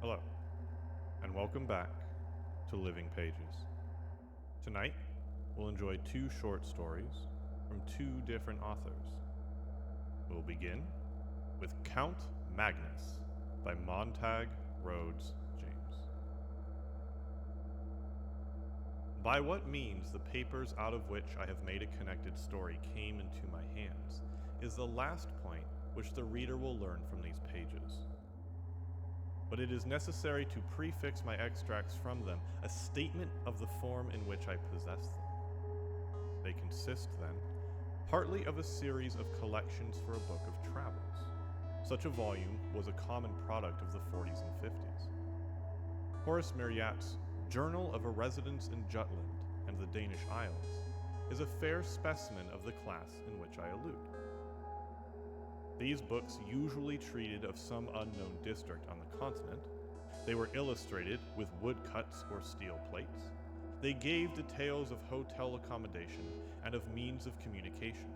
Hello, and welcome back to Living Pages. Tonight, we'll enjoy two short stories from two different authors. We'll begin with Count Magnus by Montague, Rhodes, James. By what means the papers out of which I have made a connected story came into my hands is the last point which the reader will learn from these pages. But it is necessary to prefix my extracts from them a statement of the form in which I possess them. They consist, then, partly of a series of collections for a book of travels. Such a volume was a common product of the 40s and 50s. Horace Marryat's Journal of a Residence in Jutland and the Danish Isles is a fair specimen of the class in which I allude. These books usually treated of some unknown district on the continent. They were illustrated with woodcuts or steel plates. They gave details of hotel accommodation and of means of communication,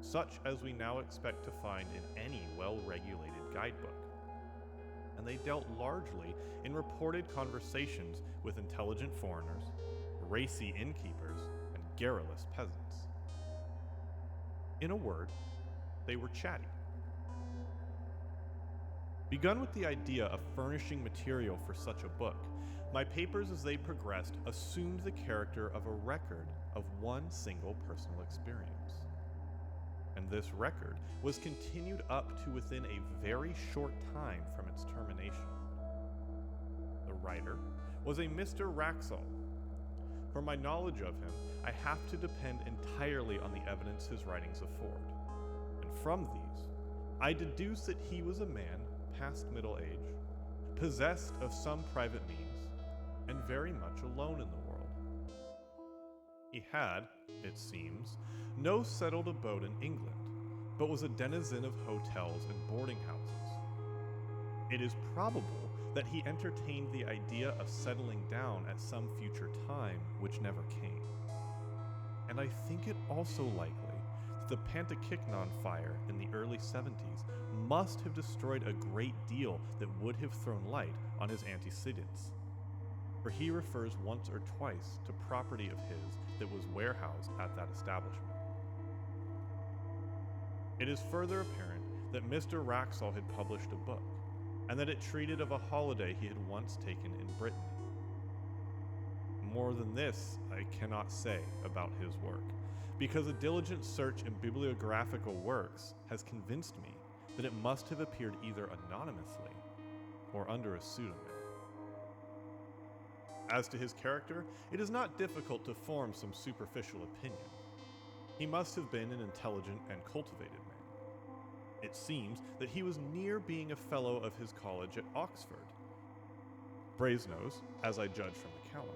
such as we now expect to find in any well-regulated guidebook. And they dealt largely in reported conversations with intelligent foreigners, racy innkeepers, and garrulous peasants. In a word, they were chatty. Begun with the idea of furnishing material for such a book, my papers as they progressed assumed the character of a record of one single personal experience. And this record was continued up to within a very short time from its termination. The writer was a Mr. Wraxall. For my knowledge of him, I have to depend entirely on the evidence his writings afford. And from these, I deduce that he was a man past middle age, possessed of some private means, and very much alone in the world. He had, it seems, no settled abode in England, but was a denizen of hotels and boarding houses. It is probable that he entertained the idea of settling down at some future time which never came. And I think it also likely the Pantychicknon fire in the early 70s must have destroyed a great deal that would have thrown light on his antecedents, for he refers once or twice to property of his that was warehoused at that establishment. It is further apparent that Mr. Wraxall had published a book, and that it treated of a holiday he had once taken in Brittany. More than this I cannot say about his work, because a diligent search in bibliographical works has convinced me that it must have appeared either anonymously or under a pseudonym. As to his character, it is not difficult to form some superficial opinion. He must have been an intelligent and cultivated man. It seems that he was near being a fellow of his college at Oxford. Brasenose, as I judge from the calendar.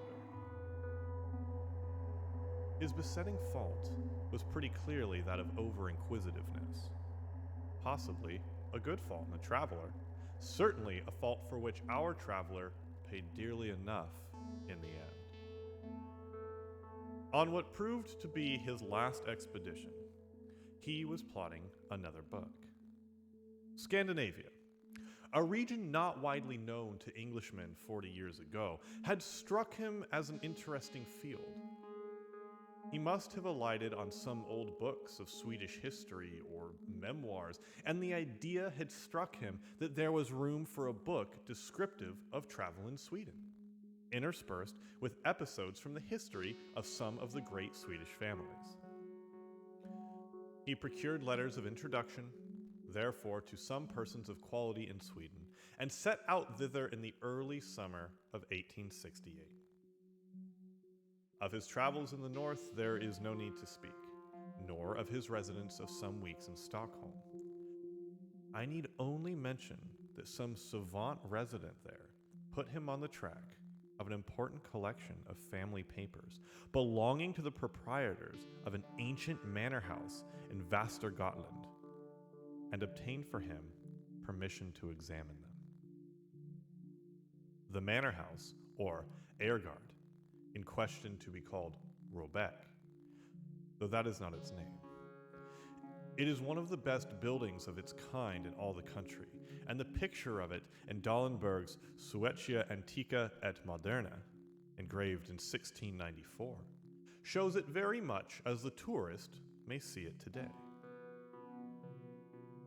His besetting fault was pretty clearly that of over-inquisitiveness. Possibly a good fault in a traveler, certainly a fault for which our traveler paid dearly enough in the end. On what proved to be his last expedition, he was plotting another book. Scandinavia, a region not widely known to Englishmen 40 years ago, had struck him as an interesting field. He must have alighted on some old books of Swedish history or memoirs, and the idea had struck him that there was room for a book descriptive of travel in Sweden, interspersed with episodes from the history of some of the great Swedish families. He procured letters of introduction, therefore, to some persons of quality in Sweden, and set out thither in the early summer of 1868. Of his travels in the north there is no need to speak, nor of his residence of some weeks in Stockholm. I need only mention that some savant resident there put him on the track of an important collection of family papers belonging to the proprietors of an ancient manor house in Västergötland, and obtained for him permission to examine them. The manor house, or Ehrgard, in question to be called Robeck, though that is not its name, It is one of the best buildings of its kind in all the country, and the picture of it in Dallenberg's Suecia Antica et Moderna, engraved in 1694, shows it very much as the tourist may see it today.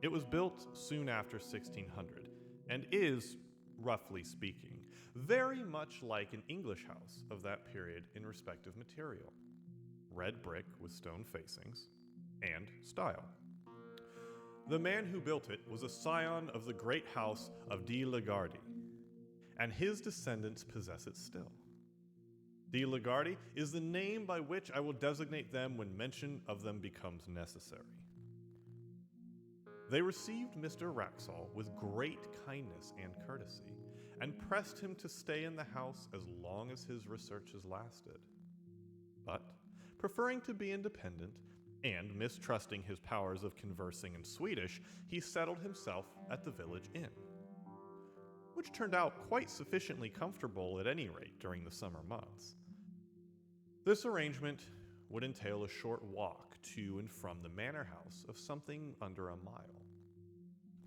It was built soon after 1600 and is, roughly speaking, very much like an English house of that period in respect of material: red brick with stone facings and style. The man who built it was a scion of the great house of de Lagardy, and his descendants possess it still. De Lagardy is the name by which I will designate them when mention of them becomes necessary. They received Mr. Wraxall with great kindness and courtesy, and pressed him to stay in the house as long as his researches lasted. But, preferring to be independent, and mistrusting his powers of conversing in Swedish, he settled himself at the village inn, which turned out quite sufficiently comfortable at any rate during the summer months. This arrangement would entail a short walk to and from the manor house of something under a mile.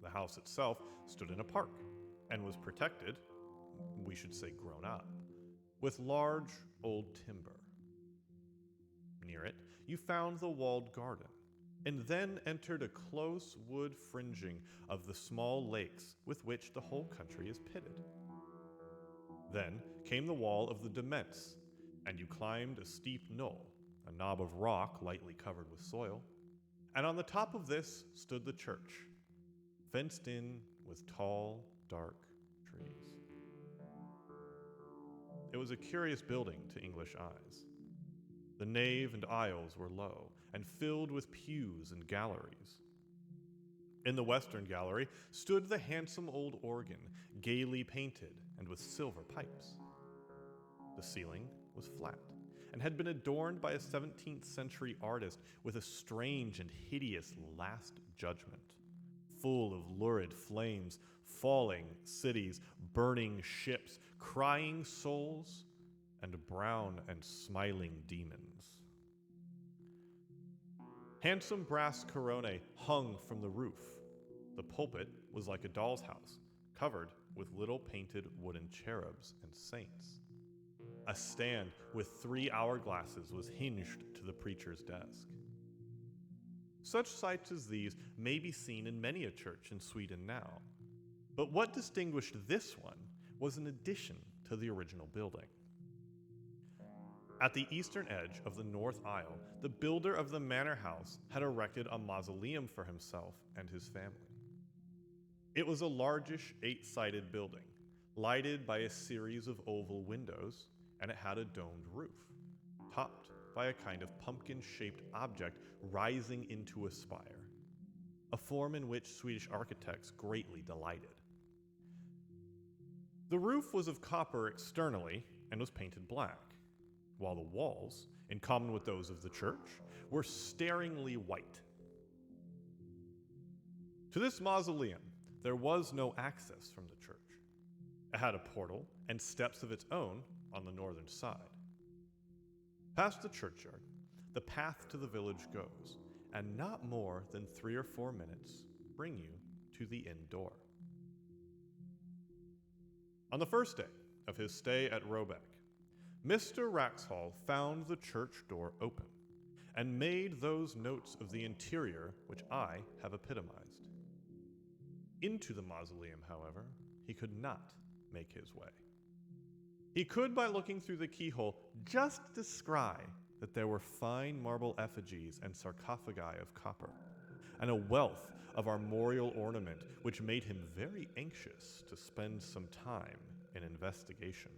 The house itself stood in a park and was protected, we should say grown up, with large old timber. Near it, you found the walled garden, and then entered a close wood fringing of the small lakes with which the whole country is pitted. Then came the wall of the demesne, and you climbed a steep knoll, a knob of rock lightly covered with soil, and on the top of this stood the church, fenced in with tall, dark trees. It was a curious building to English eyes. The nave and aisles were low, and filled with pews and galleries. In the western gallery stood the handsome old organ, gaily painted and with silver pipes. The ceiling was flat, and had been adorned by a 17th century artist with a strange and hideous Last Judgment, full of lurid flames, falling cities, burning ships, crying souls, and brown and smiling demons. Handsome brass coronae hung from the roof. The pulpit was like a doll's house, covered with little painted wooden cherubs and saints. A stand with 3 hourglasses was hinged to the preacher's desk. Such sights as these may be seen in many a church in Sweden now, but what distinguished this one was an addition to the original building. At the eastern edge of the north aisle, the builder of the manor house had erected a mausoleum for himself and his family. It was a largish 8-sided building, lighted by a series of oval windows, and it had a domed roof, topped by a kind of pumpkin-shaped object rising into a spire, a form in which Swedish architects greatly delighted. The roof was of copper externally and was painted black, while the walls, in common with those of the church, were staringly white. To this mausoleum, there was no access from the church. It had a portal and steps of its own on the northern side. Past the churchyard, the path to the village goes, and not more than 3 or 4 minutes bring you to the inn door. On the first day of his stay at Robeck, Mr. Wraxall found the church door open, and made those notes of the interior which I have epitomized. Into the mausoleum, however, he could not make his way. He could, by looking through the keyhole, just descry that there were fine marble effigies and sarcophagi of copper, and a wealth of armorial ornament which made him very anxious to spend some time in investigation.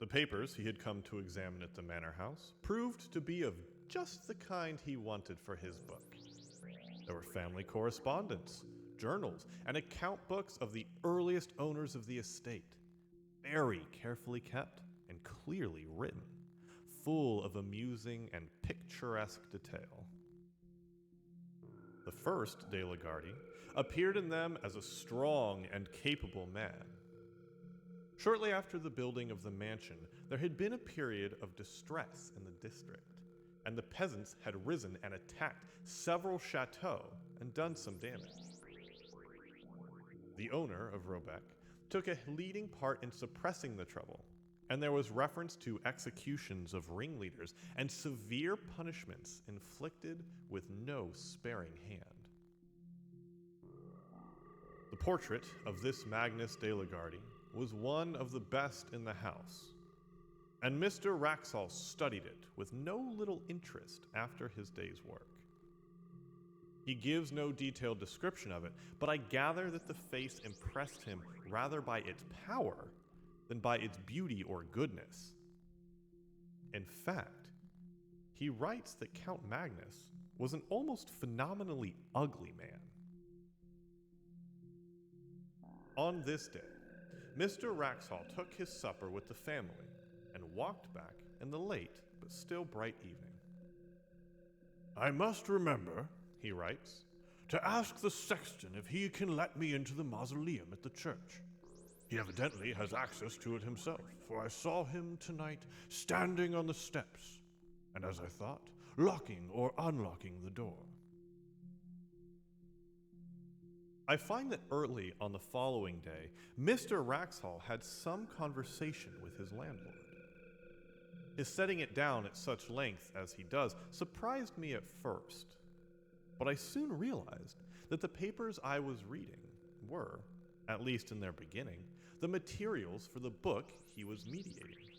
The papers he had come to examine at the manor house proved to be of just the kind he wanted for his book. There were family correspondence, journals, and account books of the earliest owners of the estate, very carefully kept and clearly written, full of amusing and picturesque detail. The first De Lagardy appeared in them as a strong and capable man. Shortly after the building of the mansion, there had been a period of distress in the district, and the peasants had risen and attacked several chateaux and done some damage. The owner of Robec took a leading part in suppressing the trouble, and there was reference to executions of ringleaders and severe punishments inflicted with no sparing hand. The portrait of this Magnus de Lagarde was one of the best in the house, and Mr. Wraxall studied it with no little interest after his day's work. He gives no detailed description of it, but I gather that the face impressed him rather by its power than by its beauty or goodness. In fact, he writes that Count Magnus was an almost phenomenally ugly man. On this day, Mr. Wraxall took his supper with the family and walked back in the late but still bright evening. "I must remember," he writes, "to ask the sexton if he can let me into the mausoleum at the church. He evidently has access to it himself, for I saw him tonight standing on the steps, and as I thought, locking or unlocking the door." I find that early on the following day, Mr. Wraxall had some conversation with his landlord. His setting it down at such length as he does surprised me at first, but I soon realized that the papers I was reading were, at least in their beginning, the materials for the book he was mediating,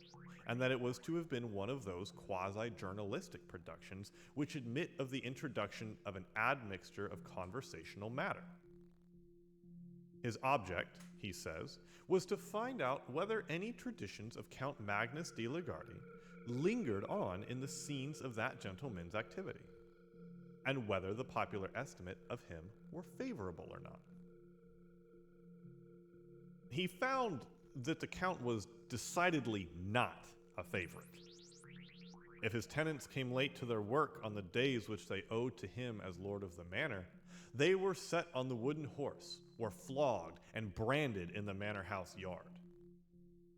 and that it was to have been one of those quasi-journalistic productions which admit of the introduction of an admixture of conversational matter. His object, he says, was to find out whether any traditions of Count Magnus de Lagarde lingered on in the scenes of that gentleman's activity, and whether the popular estimate of him were favorable or not. He found that the Count was decidedly not a favorite. If his tenants came late to their work on the days which they owed to him as lord of the manor, they were set on the wooden horse, or flogged and branded in the manor house yard.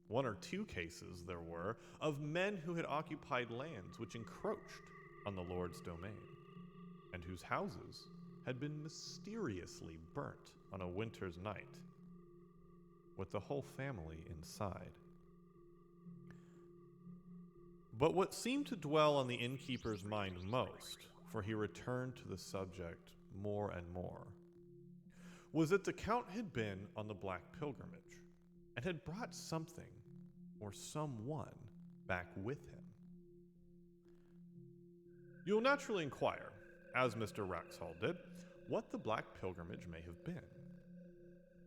One or two cases there were of men who had occupied lands which encroached on the lord's domain, and whose houses had been mysteriously burnt on a winter's night, with the whole family inside. But what seemed to dwell on the innkeeper's mind most, for he returned to the subject more and more, was that the Count had been on the Black Pilgrimage, and had brought something, or someone, back with him. You'll naturally inquire, as Mr. Wraxall did, what the Black Pilgrimage may have been.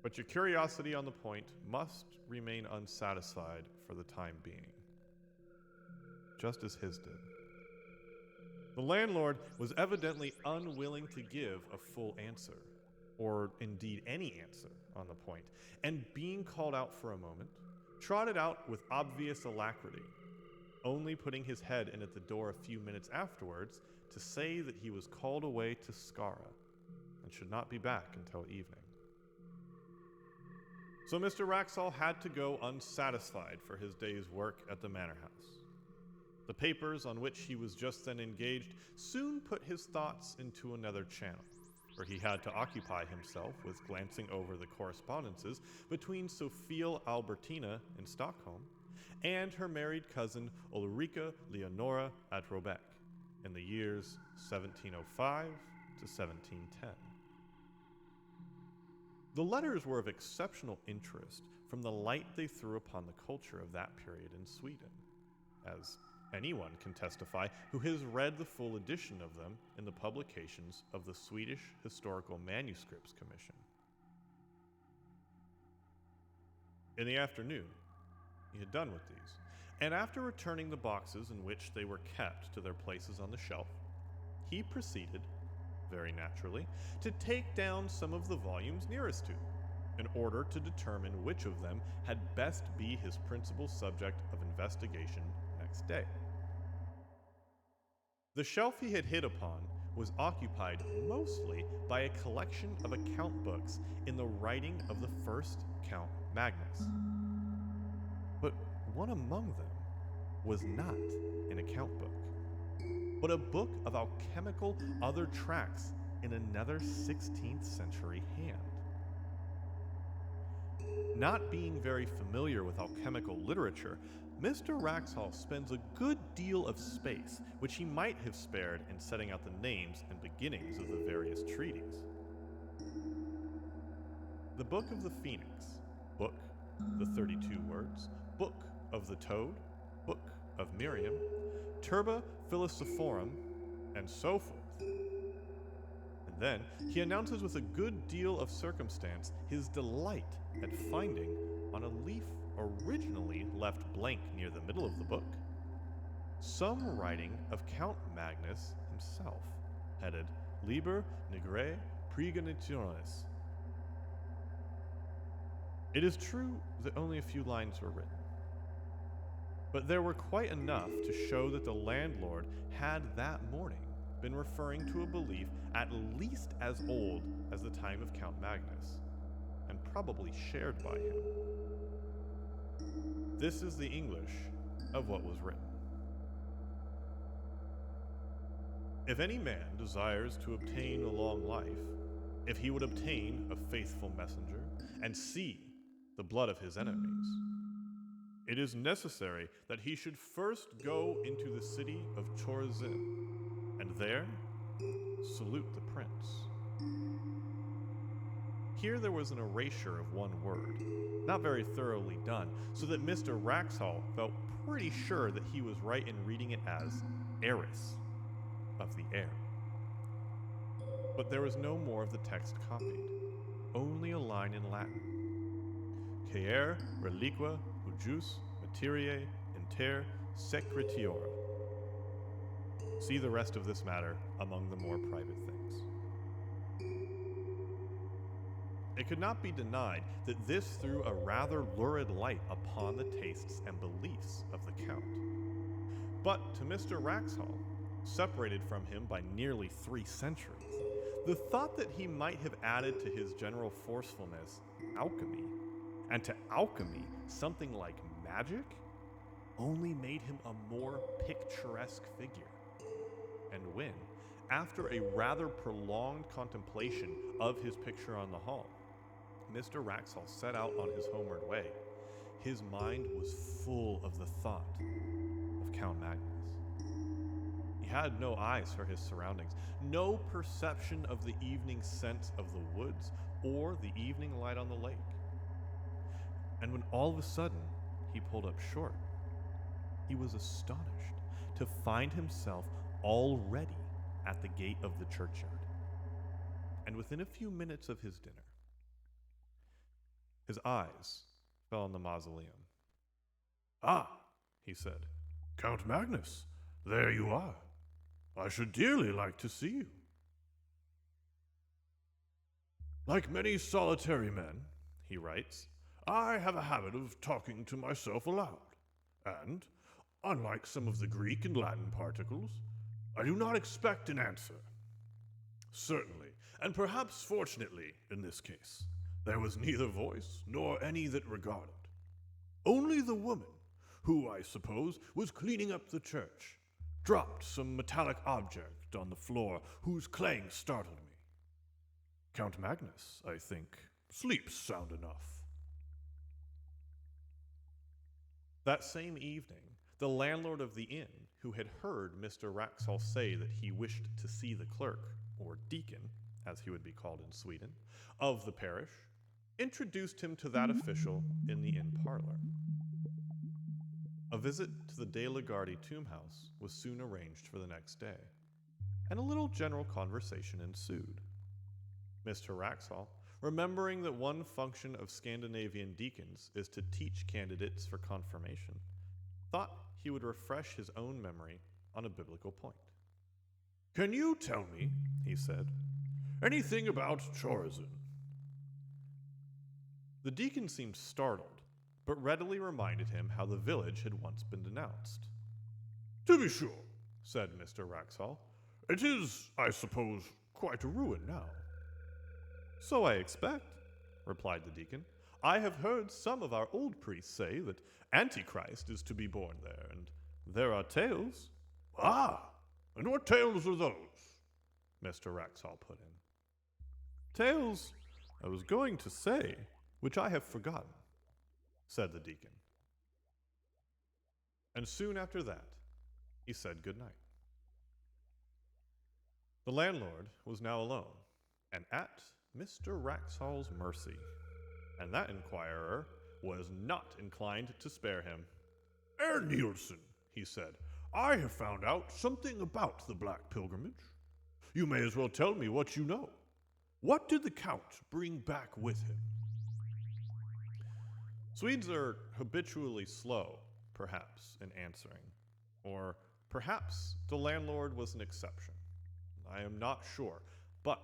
But your curiosity on the point must remain unsatisfied for the time being, just as his did. The landlord was evidently unwilling to give a full answer, or indeed any answer on the point, and being called out for a moment, trotted out with obvious alacrity, only putting his head in at the door a few minutes afterwards to say that he was called away to Skara, and should not be back until evening. So Mr. Wraxall had to go unsatisfied for his day's work at the manor house. The papers on which he was just then engaged soon put his thoughts into another channel, where he had to occupy himself with glancing over the correspondences between Sophia Albertina in Stockholm and her married cousin Ulrika Leonora at Robec in the years 1705 to 1710. The letters were of exceptional interest from the light they threw upon the culture of that period in Sweden, as anyone can testify who has read the full edition of them in the publications of the Swedish Historical Manuscripts Commission. In the afternoon, he had done with these, and after returning the boxes in which they were kept to their places on the shelf, he proceeded, very naturally, to take down some of the volumes nearest to him, in order to determine which of them had best be his principal subject of investigation next day. The shelf he had hit upon was occupied mostly by a collection of account books in the writing of the first Count Magnus. But one among them was not an account book, but a book of alchemical other tracts in another 16th century hand. Not being very familiar with alchemical literature, Mr. Wraxall spends a good deal of space, which he might have spared in setting out the names and beginnings of the various treaties. The Book of the Phoenix, Book, the 32 Words, Book of the Toad, Book of Miriam, Turba Philosophorum, and so forth. And then he announces with a good deal of circumstance his delight at finding, on a leaf originally left blank near the middle of the book, some writing of Count Magnus himself, headed Liber Nigrae Pregonitionis. It is true that only a few lines were written, but there were quite enough to show that the landlord had that morning been referring to a belief at least as old as the time of Count Magnus, and probably shared by him. This is the English of what was written. If any man desires to obtain a long life, if he would obtain a faithful messenger, and see the blood of his enemies, it is necessary that he should first go into the city of Chorazin, and there salute the prince. Here there was an erasure of one word, not very thoroughly done, so that Mr. Wraxall felt pretty sure that he was right in reading it as heiress of the heir. But there was no more of the text copied, only a line in Latin. Caer reliqua hujus materiae inter secretiora. See the rest of this matter among the more private things. It could not be denied that this threw a rather lurid light upon the tastes and beliefs of the Count. But to Mr. Wraxall, separated from him by nearly 3 centuries, the thought that he might have added to his general forcefulness alchemy, and to alchemy something like magic, only made him a more picturesque figure. And when, after a rather prolonged contemplation of his picture on the hall, Mr. Wraxall set out on his homeward way, his mind was full of the thought of Count Magnus. He had no eyes for his surroundings, no perception of the evening scents of the woods or the evening light on the lake. And when all of a sudden he pulled up short, he was astonished to find himself already at the gate of the churchyard, and within a few minutes of his dinner. His eyes fell on the mausoleum. "Ah," he said, "Count Magnus, there you are. I should dearly like to see you." "Like many solitary men," he writes, "I have a habit of talking to myself aloud, and, unlike some of the Greek and Latin particles, I do not expect an answer. Certainly, and perhaps fortunately in this case, there was neither voice nor any that regarded. Only the woman, who I suppose was cleaning up the church, dropped some metallic object on the floor whose clang startled me. Count Magnus, I think, sleeps sound enough." That same evening, the landlord of the inn, who had heard Mr. Wraxall say that he wished to see the clerk, or deacon, as he would be called in Sweden, of the parish, introduced him to that official in the inn parlor. A visit to the De la Gardie tomb house was soon arranged for the next day, and a little general conversation ensued. Mr. Wraxall, remembering that one function of Scandinavian deacons is to teach candidates for confirmation, thought he would refresh his own memory on a biblical point. "Can you tell me," he said, "anything about Chorazin?" The deacon seemed startled, but readily reminded him how the village had once been denounced. "To be sure," said Mr. Wraxall. "It is, I suppose, quite a ruin now." "So I expect," replied the deacon. "I have heard some of our old priests say that Antichrist is to be born there, and there are tales—" "Ah," And what tales are those? Mr. Wraxall put in. Tales, I was going to say, which I have forgotten, said the deacon. And soon after that, he said good night. The landlord was now alone, and at Mr. Wraxall's mercy, and that inquirer was not inclined to spare him. Herr Nielsen, he said, I have found out something about the Black Pilgrimage. You may as well tell me what you know. What did the Count bring back with him? Swedes are habitually slow, perhaps, in answering, or perhaps the landlord was an exception. I am not sure, but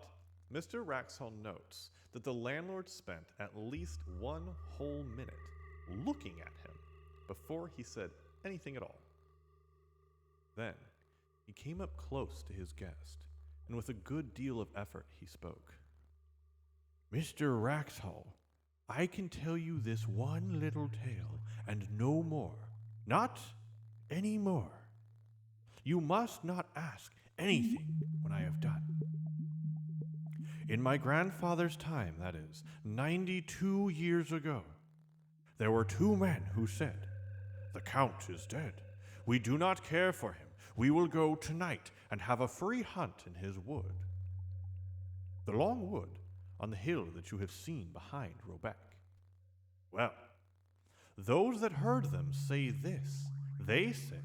Mr. Wraxall notes that the landlord spent at least 1 whole minute looking at him before he said anything at all. Then he came up close to his guest, and with a good deal of effort he spoke. Mr. Wraxall, I can tell you this one little tale, and no more. Not any more. You must not ask anything when I have done. In my grandfather's time, that is, 92 years ago, there were 2 men who said, The Count is dead. We do not care for him. We will go tonight and have a free hunt in his wood. The long wood on the hill that you have seen behind Robec. Well, those that heard them say this. They say,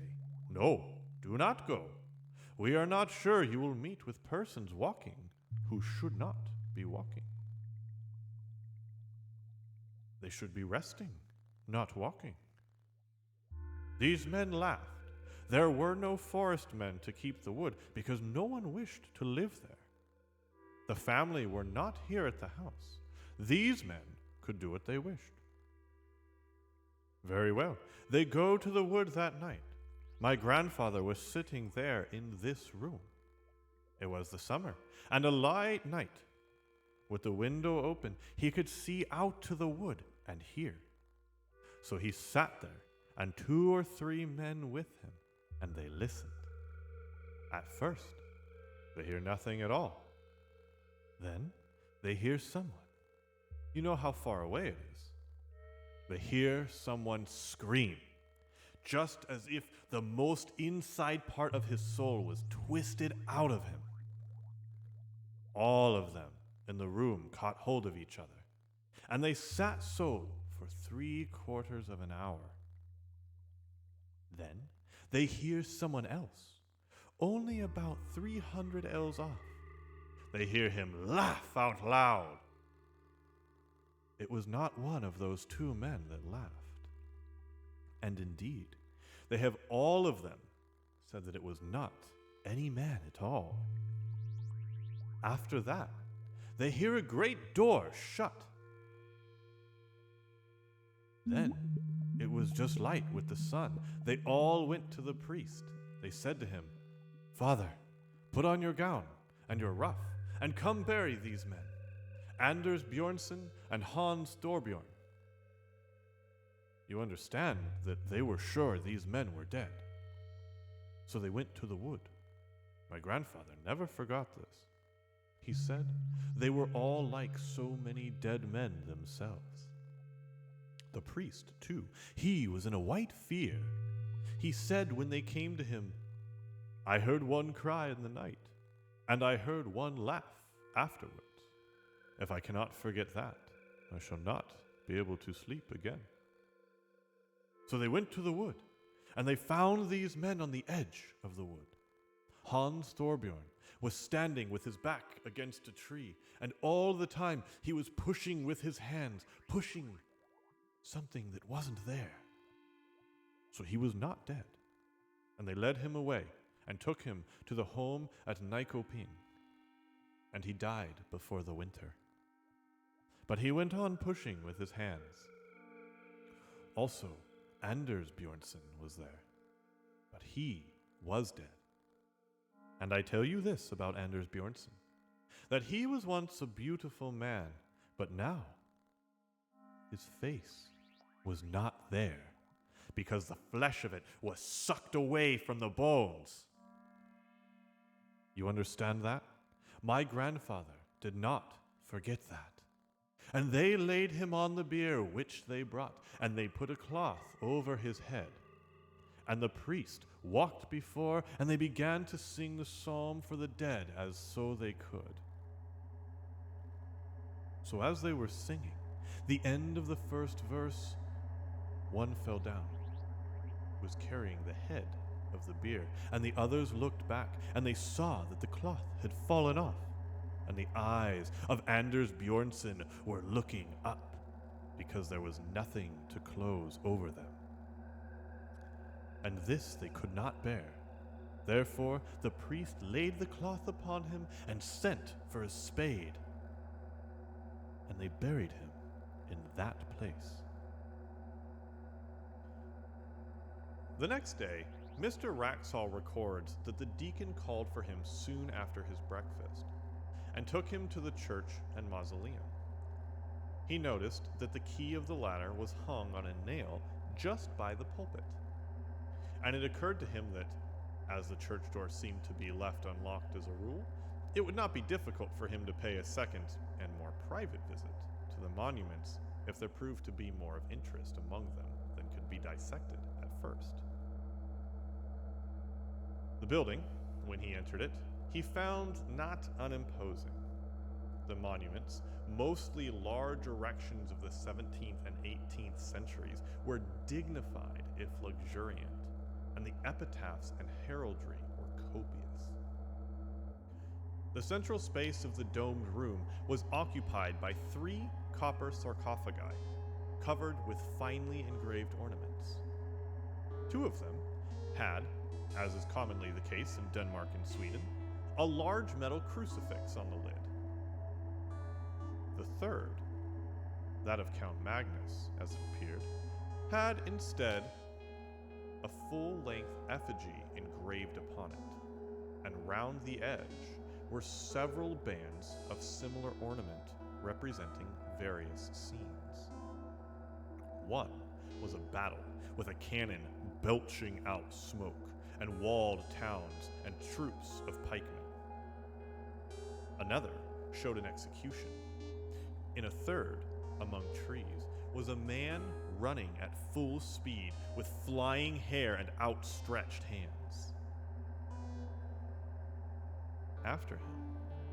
No, do not go. We are not sure you will meet with persons walking who should not be walking. They should be resting, not walking. These men laughed. There were no forest men to keep the wood because no one wished to live there. The family were not here at the house. These men could do what they wished. Very well. They go to the wood that night. My grandfather was sitting there in this room. It was the summer, and a light night. With the window open, he could see out to the wood and hear. So he sat there, and 2 or 3 men with him, and they listened. At first, they hear nothing at all. Then they hear someone. You know how far away it is. They hear someone scream, just as if the most inside part of his soul was twisted out of him. All of them in the room caught hold of each other, and they sat so for 3/4 of an hour. Then they hear someone else, only about 300 ells off. They hear him laugh out loud. It was not one of those 2 men that laughed. And indeed, they have all of them said that it was not any man at all. After that, they hear a great door shut. Then it was just light with the sun. They all went to the priest. They said to him, Father, put on your gown and your ruff, and come bury these men, Anders Bjornsson and Hans Thorbjorn. You understand that they were sure these men were dead. So they went to the wood. My grandfather never forgot this. He said they were all like so many dead men themselves. The priest, too, he was in a white fear. He said when they came to him, I heard one cry in the night, and I heard one laugh afterwards. If I cannot forget that, I shall not be able to sleep again. So they went to the wood, and they found these men on the edge of the wood. Hans Thorbjorn was standing with his back against a tree, and all the time he was pushing with his hands, pushing something that wasn't there. So he was not dead, and they led him away and took him to the home at Nykoping, and he died before the winter. But he went on pushing with his hands. Also, Anders Bjornsson was there, but he was dead. And I tell you this about Anders Bjornsson, that he was once a beautiful man, but now his face was not there, because the flesh of it was sucked away from the bones. You understand that? My grandfather did not forget that. And they laid him on the bier which they brought, and they put a cloth over his head. And the priest walked before, and they began to sing the psalm for the dead as so they could. So as they were singing, the end of the first verse, one fell down, was carrying the head of the bier, and the others looked back, and they saw that the cloth had fallen off, and the eyes of Anders Bjornsson were looking up, because there was nothing to close over them. And this they could not bear. Therefore the priest laid the cloth upon him, and sent for a spade, and they buried him in that place. The next day, Mr. Wraxall records that the deacon called for him soon after his breakfast, and took him to the church and mausoleum. He noticed that the key of the latter was hung on a nail just by the pulpit, and it occurred to him that, as the church door seemed to be left unlocked as a rule, it would not be difficult for him to pay a second and more private visit to the monuments if there proved to be more of interest among them than could be dissected at first. The building, when he entered it, he found not unimposing. The monuments, mostly large erections of the 17th and 18th centuries, were dignified if luxuriant, and the epitaphs and heraldry were copious. The central space of the domed room was occupied by 3 copper sarcophagi, covered with finely engraved ornaments. 2 of them had, as is commonly the case in Denmark and Sweden, a large metal crucifix on the lid. The third, that of Count Magnus, as it appeared, had instead a full-length effigy engraved upon it, and round the edge were several bands of similar ornament representing various scenes. One was a battle with a cannon belching out smoke, and walled towns and troops of pikemen. Another showed an execution. In a third, among trees, was a man running at full speed with flying hair and outstretched hands. After him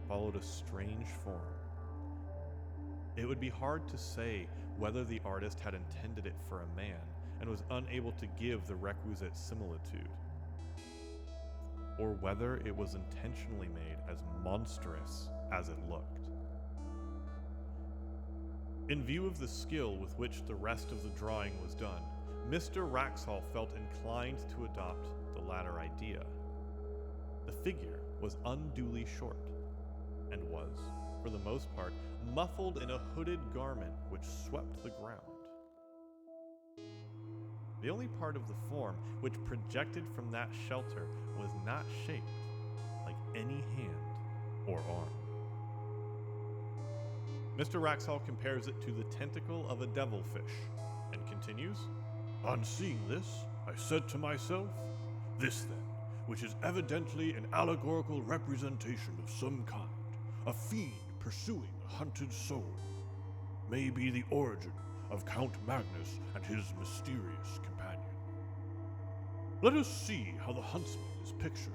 followed a strange form. It would be hard to say whether the artist had intended it for a man and was unable to give the requisite similitude, or whether it was intentionally made as monstrous as it looked. In view of the skill with which the rest of the drawing was done, Mr. Wraxall felt inclined to adopt the latter idea. The figure was unduly short, and was, for the most part, muffled in a hooded garment which swept the ground. The only part of the form which projected from that shelter was not shaped like any hand or arm. Mr. Wraxall compares it to the tentacle of a devilfish, and continues, "On seeing this, I said to myself, this then, which is evidently an allegorical representation of some kind, a fiend pursuing a hunted soul, may be the origin of Count Magnus and his mysterious companion. Let us see how the huntsman is pictured.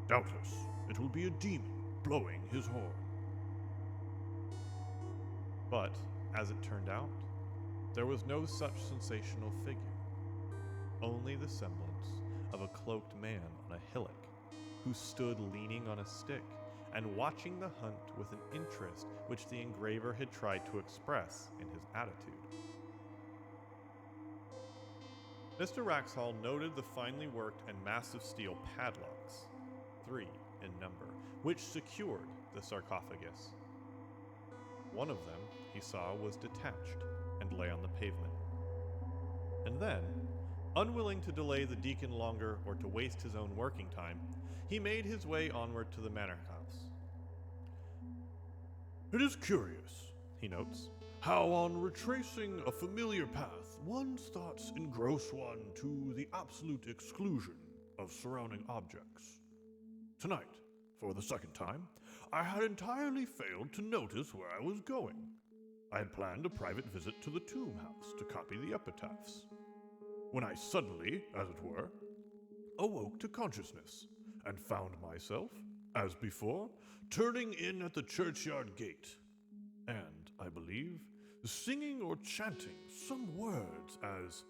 Doubtless, it will be a demon blowing his horn." But, as it turned out, there was no such sensational figure, only the semblance of a cloaked man on a hillock, who stood leaning on a stick and watching the hunt with an interest which the engraver had tried to express in his attitude. Mr. Wraxall noted the finely worked and massive steel padlocks, 3 in number, which secured the sarcophagus. One of them, he saw, was detached and lay on the pavement. And then, unwilling to delay the deacon longer or to waste his own working time, he made his way onward to the manor house. "It is curious," he notes, "how on retracing a familiar path, one's thoughts engross one to the absolute exclusion of surrounding objects. Tonight, for the second time, I had entirely failed to notice where I was going. I had planned a private visit to the tomb house to copy the epitaphs, when I suddenly, as it were, awoke to consciousness and found myself, as before, turning in at the churchyard gate, and, I believe, singing or chanting some words as,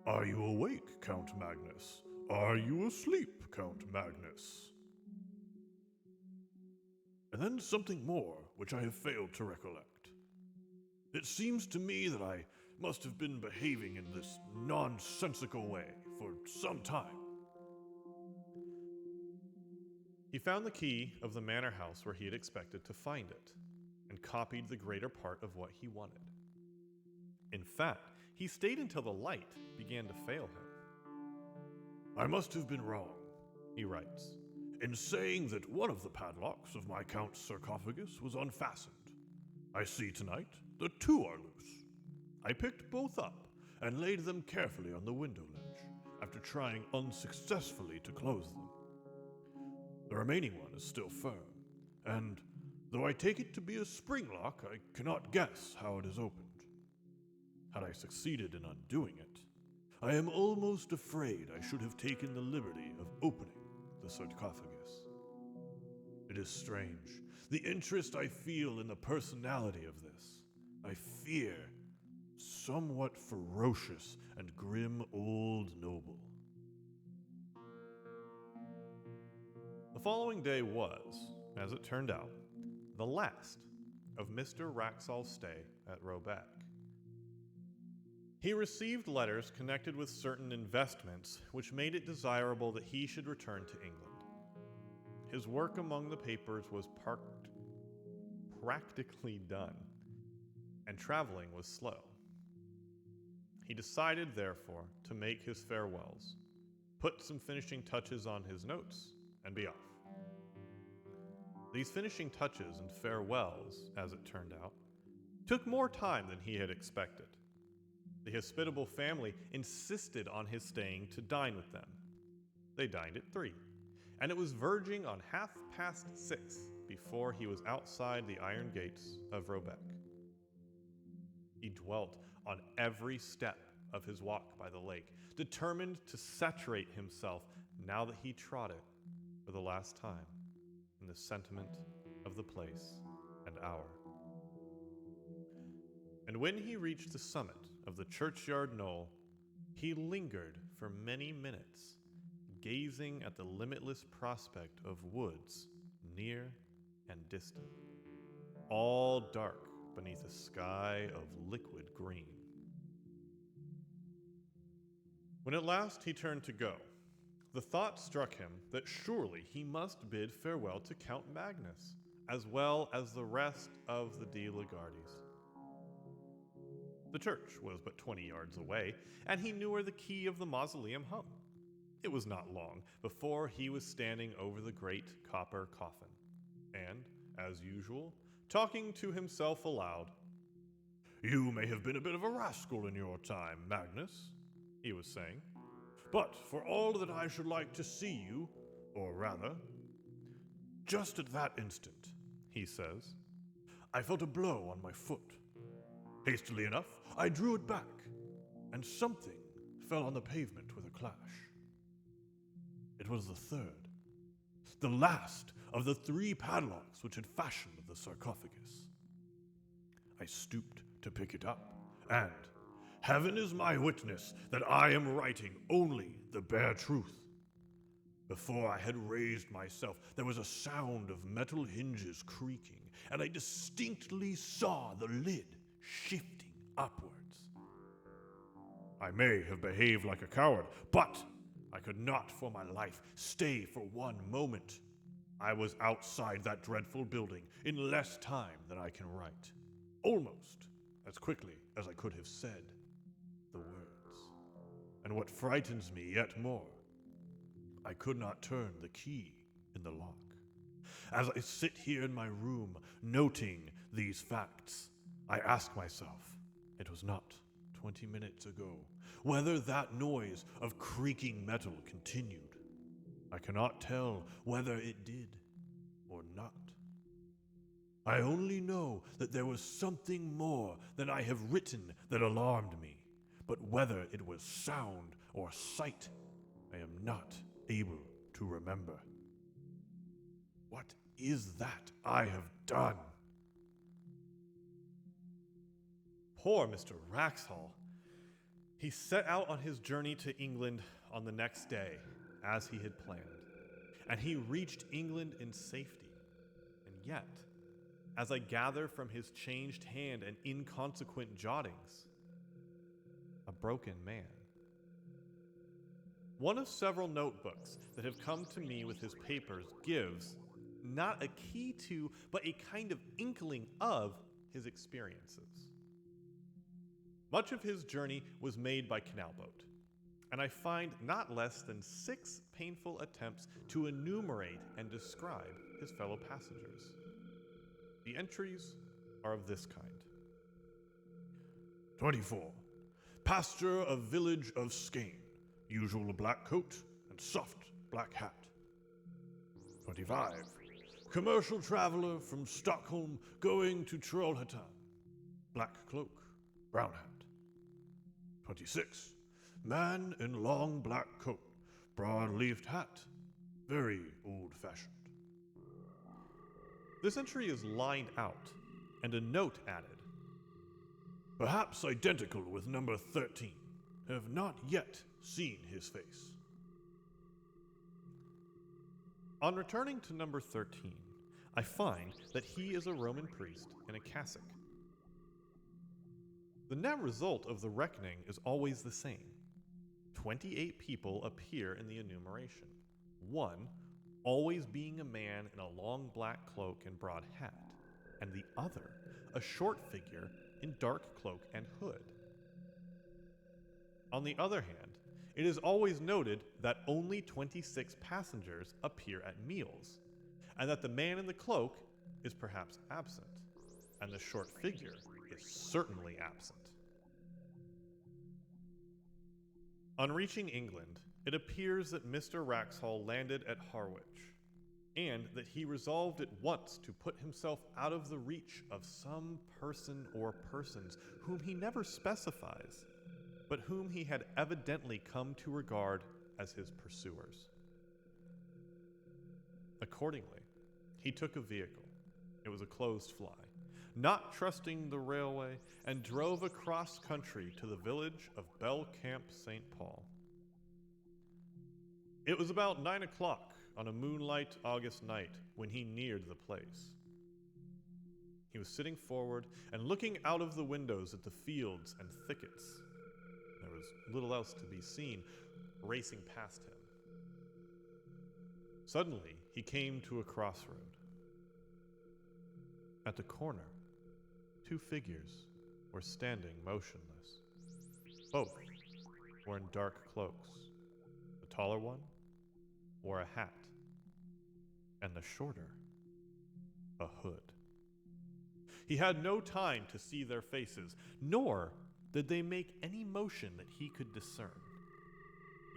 "Are you awake, Count Magnus? Are you asleep, Count Magnus?" And then something more which I have failed to recollect. It seems to me that I must have been behaving in this nonsensical way for some time. He found the key of the manor house where he had expected to find it, and copied the greater part of what he wanted. In fact, he stayed until the light began to fail him. I must have been wrong, He writes, in saying that one of the padlocks of my count's sarcophagus was unfastened. I see tonight that two are loose. I picked both up and laid them carefully on the window ledge, after trying unsuccessfully to close them. The remaining one is still firm, and though I take it to be a spring lock, I cannot guess how it is opened. Had I succeeded in undoing it, I am almost afraid I should have taken the liberty of opening the sarcophagus. It is strange, the interest I feel in the personality of this. I fear somewhat ferocious and grim old noble. The following day was, as it turned out, the last of Mr. Wraxall's stay at Robeck. He received letters connected with certain investments which made it desirable that he should return to England. His work among the papers was practically done, and traveling was slow. He decided, therefore, to make his farewells, put some finishing touches on his notes, and be off. These finishing touches and farewells, as it turned out, took more time than he had expected. The hospitable family insisted on his staying to dine with them. They dined at 3, and it was verging on 6:30 before he was outside the iron gates of Robeck. He dwelt on every step of his walk by the lake, determined to saturate himself, now that he trod it for the last time, in the sentiment of the place and hour. And when he reached the summit of the churchyard knoll, he lingered for many minutes, gazing at the limitless prospect of woods near and distant, all dark beneath a sky of liquid green. When at last he turned to go, the thought struck him that surely he must bid farewell to Count Magnus, as well as the rest of the de la Gardis. The church was but 20 yards away, and he knew where the key of the mausoleum hung. It was not long before he was standing over the great copper coffin, and, as usual, talking to himself aloud. "You may have been a bit of a rascal in your time, Magnus," he was saying, "but for all that I should like to see you, or rather, just at that instant," he says, "I felt a blow on my foot. Hastily enough, I drew it back, and something fell on the pavement with a clash. It was the third, the last of the 3 padlocks which had fashioned the sarcophagus. I stooped to pick it up, and heaven is my witness that I am writing only the bare truth. Before I had raised myself, there was a sound of metal hinges creaking, and I distinctly saw the lid shifting upwards. I may have behaved like a coward, but I could not for my life stay for one moment. I was outside that dreadful building in less time than I can write, almost as quickly as I could have said the words. And what frightens me yet more, I could not turn the key in the lock. As I sit here in my room noting these facts, I ask myself, it was not 20 minutes ago, whether that noise of creaking metal continued. I cannot tell whether it did. not. I only know that there was something more than I have written that alarmed me, but whether it was sound or sight, I am not able to remember. What is that I have done? Poor Mr. Wraxhall. He set out on his journey to England on the next day, as he had planned, and he reached England in safety. And yet, as I gather from his changed hand and inconsequent jottings, a broken man. One of several notebooks that have come to me with his papers gives not a key to, but a kind of inkling of his experiences. Much of his journey was made by canal boat, and I find not less than 6 painful attempts to enumerate and describe his fellow passengers. The entries are of this kind. 24. Pastor of village of Skane. Usual black coat and soft black hat. 25. Commercial traveler from Stockholm going to Trollhättan. Black cloak, brown hat. 26. Man in long black coat, broad-leaved hat. Very old-fashioned. This entry is lined out and a note added. Perhaps identical with number 13. Have not yet seen his face. On returning to number 13, I find that he is a Roman priest in a cassock. The net result of the reckoning is always the same. 28 people appear in the enumeration. One always being a man in a long black cloak and broad hat, and the other a short figure in dark cloak and hood. On the other hand, it is always noted that only 26 passengers appear at meals, and that the man in the cloak is perhaps absent, and the short figure is certainly absent. On reaching England, it appears that Mr. Wraxhall landed at Harwich, and that he resolved at once to put himself out of the reach of some person or persons whom he never specifies, but whom he had evidently come to regard as his pursuers. Accordingly, he took a vehicle. It was a closed fly, not trusting the railway, and drove across country to the village of Belcamp St. Paul. It was about 9 o'clock on a moonlight August night when he neared the place. He was sitting forward and looking out of the windows at the fields and thickets. There was little else to be seen racing past him. Suddenly, he came to a crossroad. At the corner, 2 figures were standing motionless. Both were in dark cloaks. The taller one wore a hat, and the shorter, a hood. He had no time to see their faces, nor did they make any motion that he could discern.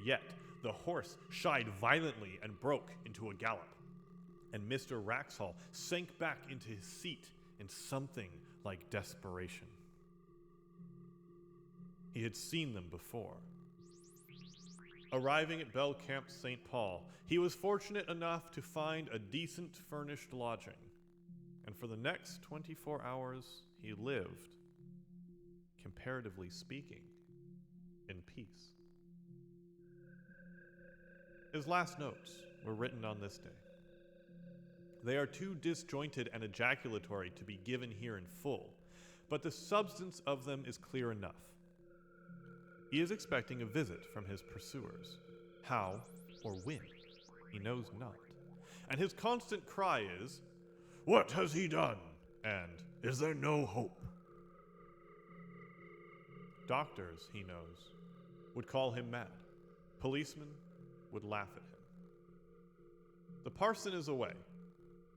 Yet the horse shied violently and broke into a gallop, and Mr. Wraxhall sank back into his seat in something like desperation. He had seen them before. Arriving at Belcamp St. Paul, he was fortunate enough to find a decent furnished lodging, and for the next 24 hours he lived, comparatively speaking, in peace. His last notes were written on this day. They are too disjointed and ejaculatory to be given here in full, but the substance of them is clear enough. He is expecting a visit from his pursuers. How or when, he knows not. And his constant cry is, "What has he done? And is there no hope?" Doctors, he knows, would call him mad. Policemen would laugh at him. The parson is away.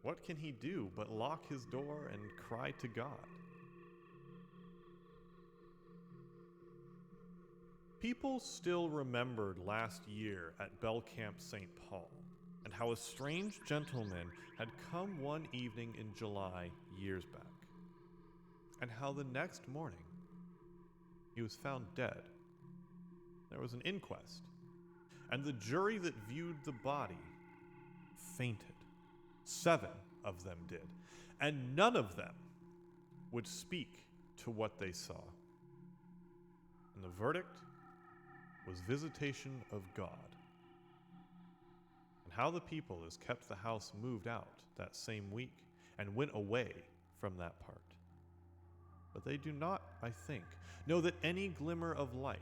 What can he do but lock his door and cry to God? People still remembered last year at Belcamp St. Paul, and how a strange gentleman had come one evening in July years back, and how the next morning he was found dead. There was an inquest, and the jury that viewed the body fainted. 7 of them did, and none of them would speak to what they saw. And the verdict was visitation of God. And how the people has kept the house moved out that same week and went away from that part. But they do not, I think, know that any glimmer of light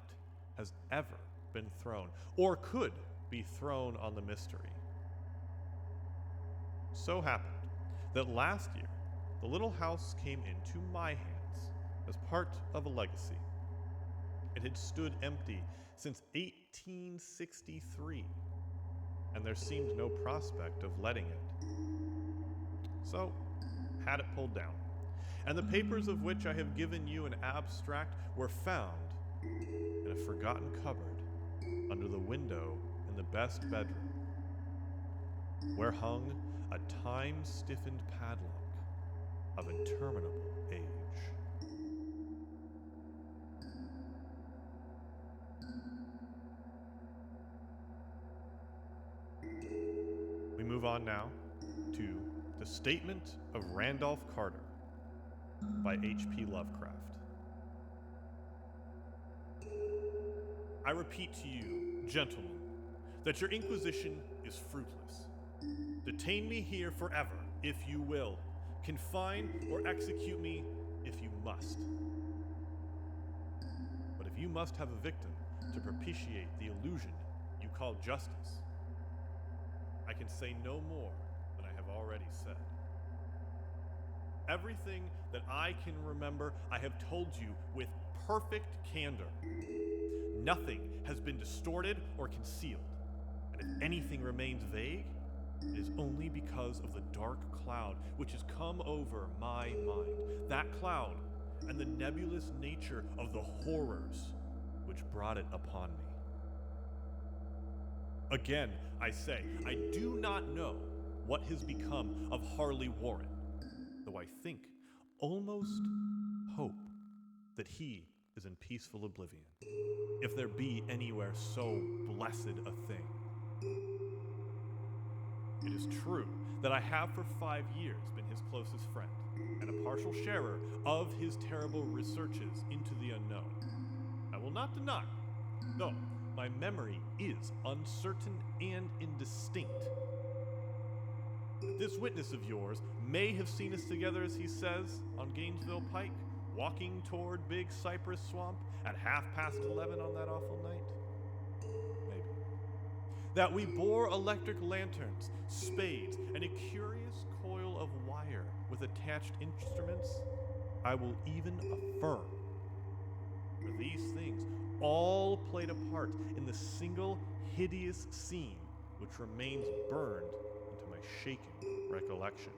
has ever been thrown or could be thrown on the mystery. So happened that last year, the little house came into my hands as part of a legacy. It had stood empty since 1863, and there seemed no prospect of letting it. So, had it pulled down, and the papers of which I have given you an abstract were found in a forgotten cupboard under the window in the best bedroom, where hung a time-stiffened padlock of interminable age. We move on now to The Statement of Randolph Carter by H.P. Lovecraft. I repeat to you, gentlemen, that your inquisition is fruitless. Detain me here forever, if you will. Confine or execute me, if you must. But if you must have a victim to propitiate the illusion you call justice, I can say no more than I have already said. Everything that I can remember, I have told you with perfect candor. Nothing has been distorted or concealed, and if anything remains vague, it is only because of the dark cloud which has come over my mind. That cloud and the nebulous nature of the horrors which brought it upon me. Again, I say, I do not know what has become of Harley Warren, though I think, almost hope, that he is in peaceful oblivion, if there be anywhere so blessed a thing. It is true that I have for 5 years been his closest friend, and a partial sharer of his terrible researches into the unknown. I will not deny, though my memory is uncertain and indistinct, that this witness of yours may have seen us together, as he says, on Gainesville Pike, walking toward Big Cypress Swamp at 11:30 on that awful night. Maybe. That we bore electric lanterns, spades, and a curious coil of wire with attached instruments, I will even affirm. For these things all played a part in the single hideous scene which remains burned into my shaken recollection.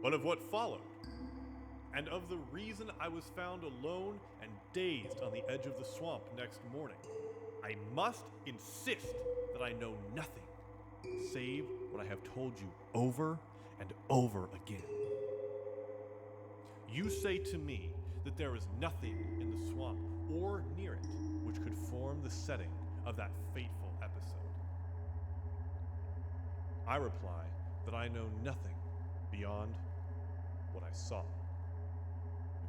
But of what followed, and of the reason I was found alone and dazed on the edge of the swamp next morning, I must insist that I know nothing save what I have told you over and over again. You say to me that there is nothing in the swamp or near it which could form the setting of that fateful episode. I reply that I know nothing beyond what I saw.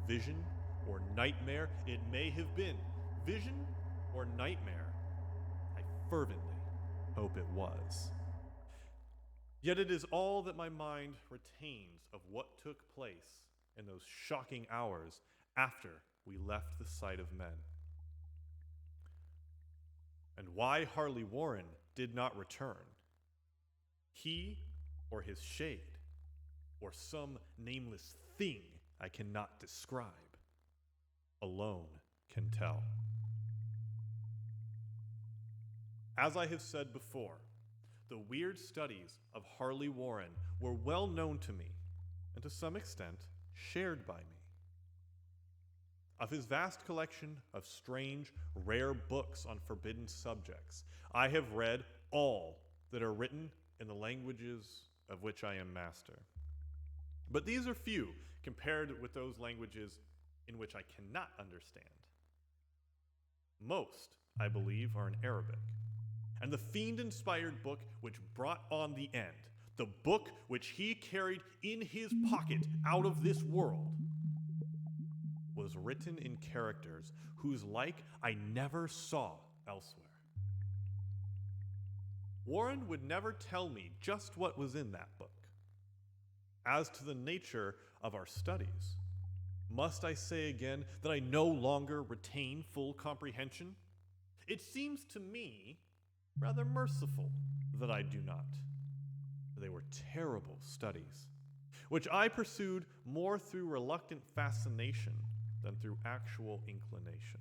Vision or nightmare it may have been. Vision or nightmare, I fervently hope it was. Yet it is all that my mind retains of what took place in those shocking hours after we left the sight of men. And why Harley Warren did not return, he or his shade, or some nameless thing I cannot describe, alone can tell. As I have said before, the weird studies of Harley Warren were well known to me, and to some extent shared by me. Of his vast collection of strange, rare books on forbidden subjects, I have read all that are written in the languages of which I am master. But these are few compared with those languages in which I cannot understand. Most, I believe, are in Arabic. And the fiend-inspired book which brought on the end, the book which he carried in his pocket out of this world, was written in characters whose like I never saw elsewhere. Warren would never tell me just what was in that book. As to the nature of our studies, must I say again that I no longer retain full comprehension? It seems to me rather merciful that I do not. They were terrible studies, which I pursued more through reluctant fascination than through actual inclination.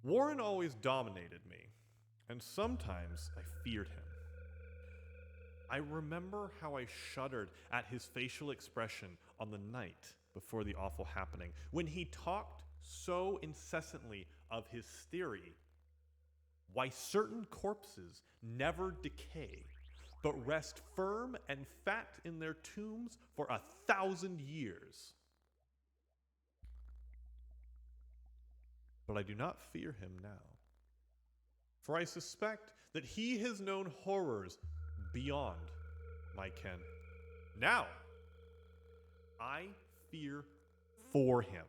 Warren always dominated me, and sometimes I feared him. I remember how I shuddered at his facial expression on the night before the awful happening, when he talked so incessantly of his theory why certain corpses never decay, but rest firm and fat in their tombs for 1,000 years. But I do not fear him now, for I suspect that he has known horrors beyond my ken. Now, I fear for him.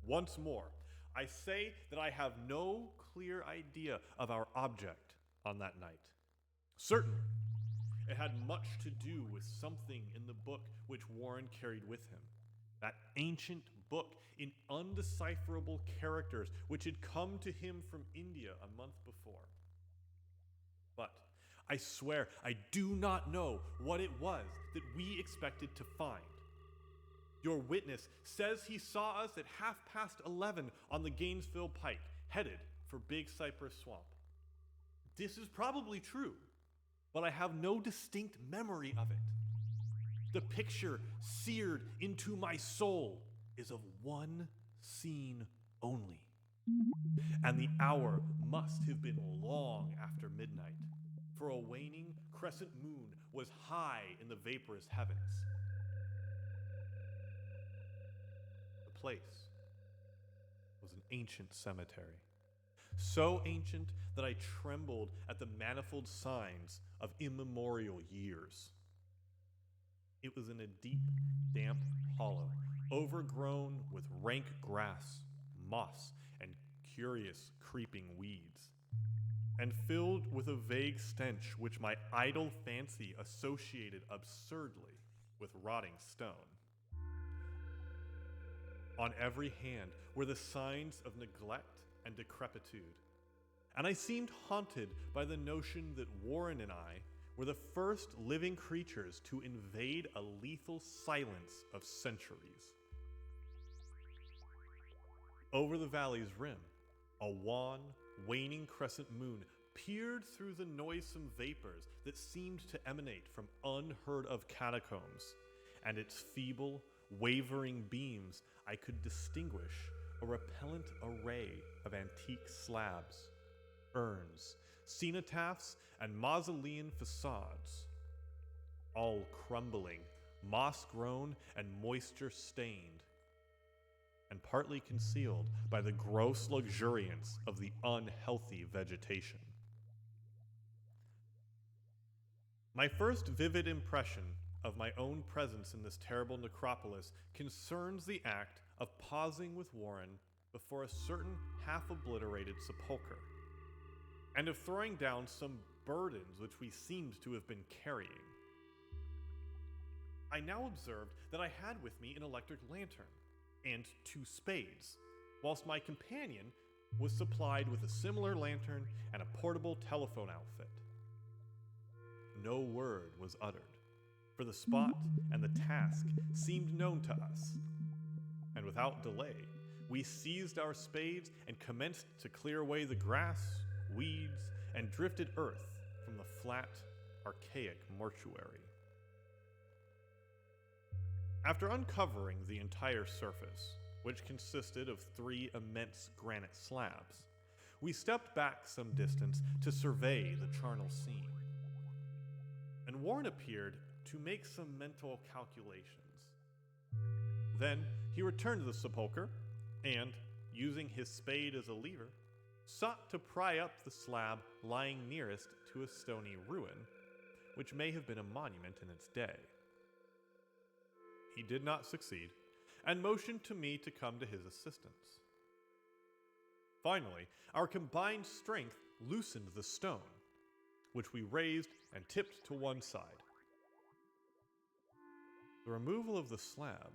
Once more, I say that I have no clear idea of our object on that night. Certainly, it had much to do with something in the book which Warren carried with him. That ancient book in undecipherable characters which had come to him from India a month before. But I swear I do not know what it was that we expected to find. Your witness says he saw us at 11:30 on the Gainesville Pike, headed for Big Cypress Swamp. This is probably true, but I have no distinct memory of it. The picture seared into my soul is of one scene only, and the hour must have been long after midnight, for a waning crescent moon was high in the vaporous heavens. The place was an ancient cemetery, so ancient that I trembled at the manifold signs of immemorial years. It was in a deep, damp hollow, overgrown with rank grass, moss, and curious creeping weeds, and filled with a vague stench which my idle fancy associated absurdly with rotting stone. On every hand were the signs of neglect and decrepitude, and I seemed haunted by the notion that Warren and I were the first living creatures to invade a lethal silence of centuries. Over the valley's rim, a wan, waning crescent moon peered through the noisome vapors that seemed to emanate from unheard-of catacombs, and its feeble, wavering beams I could distinguish a repellent array of antique slabs, urns, cenotaphs, and mausolean facades, all crumbling, moss-grown, and moisture-stained, and partly concealed by the gross luxuriance of the unhealthy vegetation. My first vivid impression of my own presence in this terrible necropolis concerns the act of pausing with Warren before a certain half-obliterated sepulchre, and of throwing down some burdens which we seemed to have been carrying. I now observed that I had with me an electric lantern and 2 spades, whilst my companion was supplied with a similar lantern and a portable telephone outfit. No word was uttered, for the spot and the task seemed known to us, and without delay, we seized our spades and commenced to clear away the grass, weeds, and drifted earth from the flat, archaic mortuary. After uncovering the entire surface, which consisted of 3 immense granite slabs, we stepped back some distance to survey the charnel scene. And Warren appeared to make some mental calculations. Then he returned to the sepulchre and, using his spade as a lever, sought to pry up the slab lying nearest to a stony ruin, which may have been a monument in its day. He did not succeed, and motioned to me to come to his assistance. Finally, our combined strength loosened the stone, which we raised and tipped to one side. The removal of the slab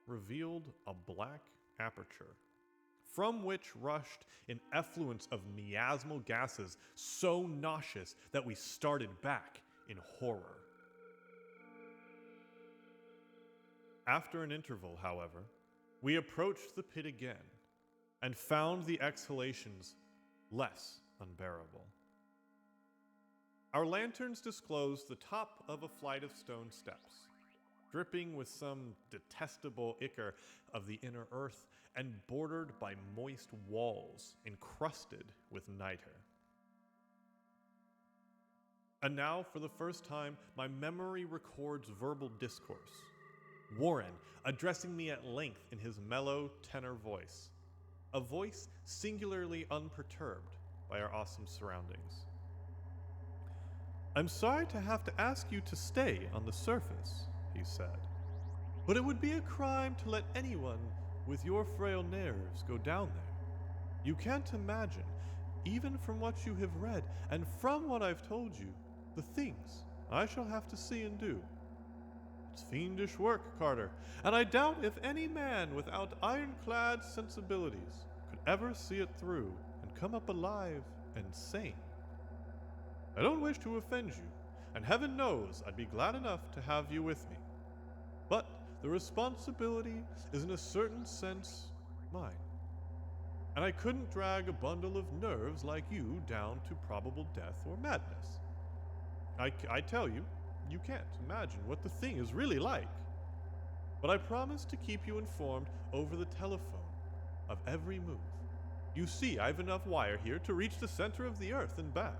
revealed a black aperture, from which rushed an effluence of miasmal gases so nauseous that we started back in horror. After an interval, however, we approached the pit again and found the exhalations less unbearable. Our lanterns disclosed the top of a flight of stone steps, dripping with some detestable ichor of the inner earth and bordered by moist walls encrusted with niter. And now, for the first time, my memory records verbal discourse. Warren addressing me at length in his mellow tenor voice, a voice singularly unperturbed by our awesome surroundings. "I'm sorry to have to ask you to stay on the surface," he said, "but it would be a crime to let anyone with your frail nerves go down there. You can't imagine, even from what you have read and from what I've told you, the things I shall have to see and do. It's fiendish work, Carter, and I doubt if any man without ironclad sensibilities could ever see it through and come up alive and sane. I don't wish to offend you, and heaven knows I'd be glad enough to have you with me. But the responsibility is in a certain sense mine, and I couldn't drag a bundle of nerves like you down to probable death or madness. I tell you, you can't imagine what the thing is really like. But I promise to keep you informed over the telephone of every move. You see, I've enough wire here to reach the center of the earth and back."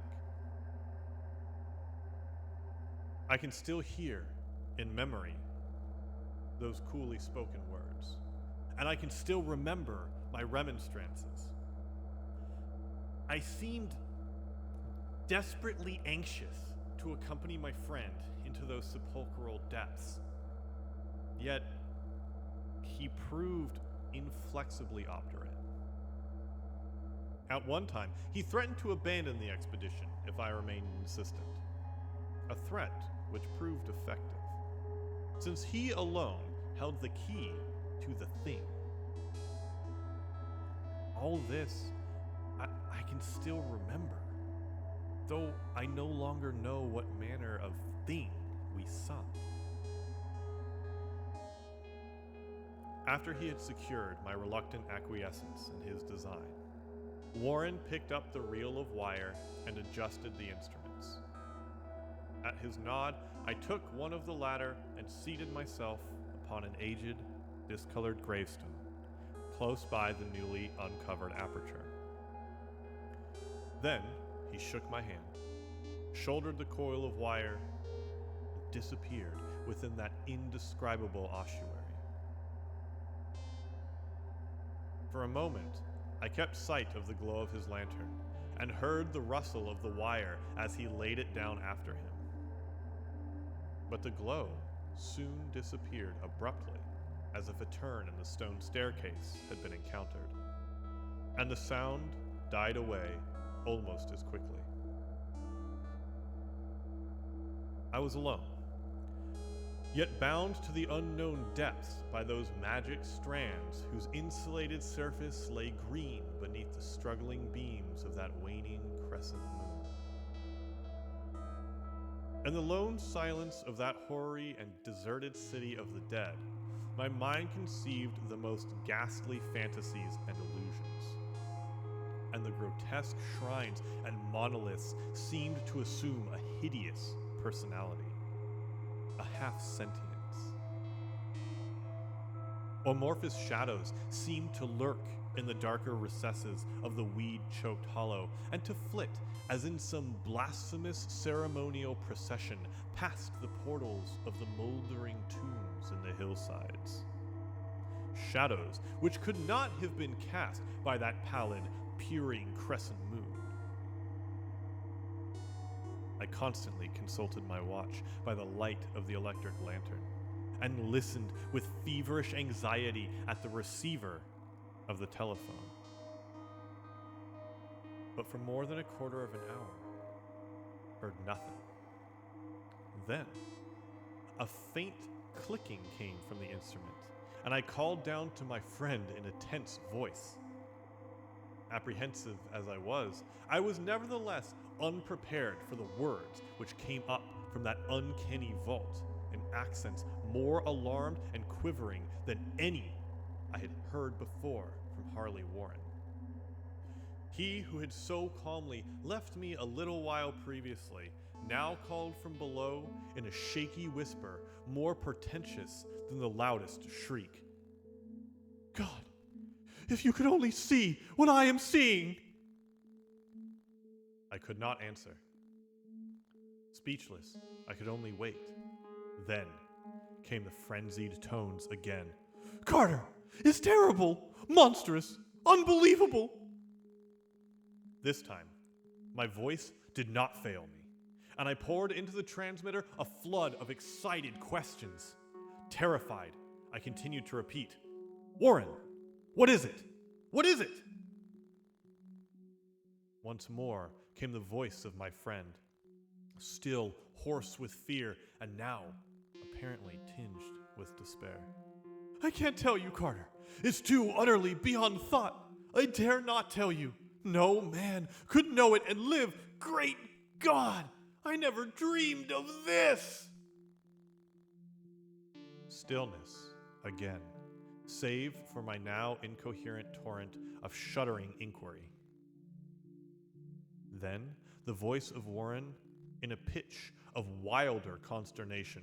I can still hear, in memory, those coolly spoken words, and I can still remember my remonstrances. I seemed desperately anxious to accompany my friend into those sepulchral depths. Yet, he proved inflexibly obdurate. At one time, he threatened to abandon the expedition if I remained insistent, a threat which proved effective, since he alone held the key to the thing. All this, I can still remember, though I no longer know what manner of thing we sought. After he had secured my reluctant acquiescence in his design, Warren picked up the reel of wire and adjusted the instruments. At his nod, I took one of the latter and seated myself upon an aged, discolored gravestone, close by the newly uncovered aperture. Then he shook my hand, shouldered the coil of wire, and disappeared within that indescribable ossuary. For a moment, I kept sight of the glow of his lantern and heard the rustle of the wire as he laid it down after him. But the glow soon disappeared abruptly, as if a turn in the stone staircase had been encountered, and the sound died away almost as quickly. I was alone, yet bound to the unknown depths by those magic strands whose insulated surface lay green beneath the struggling beams of that waning crescent moon. In the lone silence of that hoary and deserted city of the dead, my mind conceived the most ghastly fantasies and illusions, and the grotesque shrines and monoliths seemed to assume a hideous personality, a half-sentience. Amorphous shadows seemed to lurk in the darker recesses of the weed-choked hollow, and to flit as in some blasphemous ceremonial procession past the portals of the moldering tombs in the hillsides. Shadows which could not have been cast by that pallid, peering crescent moon. I constantly consulted my watch by the light of the electric lantern, and listened with feverish anxiety at the receiver of the telephone. But for more than a quarter of an hour, heard nothing. Then, a faint clicking came from the instrument, and I called down to my friend in a tense voice. Apprehensive as I was nevertheless unprepared for the words which came up from that uncanny vault in accents more alarmed and quivering than any I had heard before from Harley Warren. He who had so calmly left me a little while previously now called from below in a shaky whisper more portentous than the loudest shriek. God, if you could only see what I am seeing! I could not answer. Speechless, I could only wait. Then came the frenzied tones again. Carter, it's terrible, monstrous, unbelievable! This time, my voice did not fail me, and I poured into the transmitter a flood of excited questions. Terrified, I continued to repeat, "Warren, what is it? What is it?" Once more came the voice of my friend, still hoarse with fear, and now apparently tinged with despair. I can't tell you, Carter. It's too utterly beyond thought. I dare not tell you. No man could know it and live. Great God! I never dreamed of this! Stillness again, save for my now incoherent torrent of shuddering inquiry. Then the voice of Warren in a pitch of wilder consternation.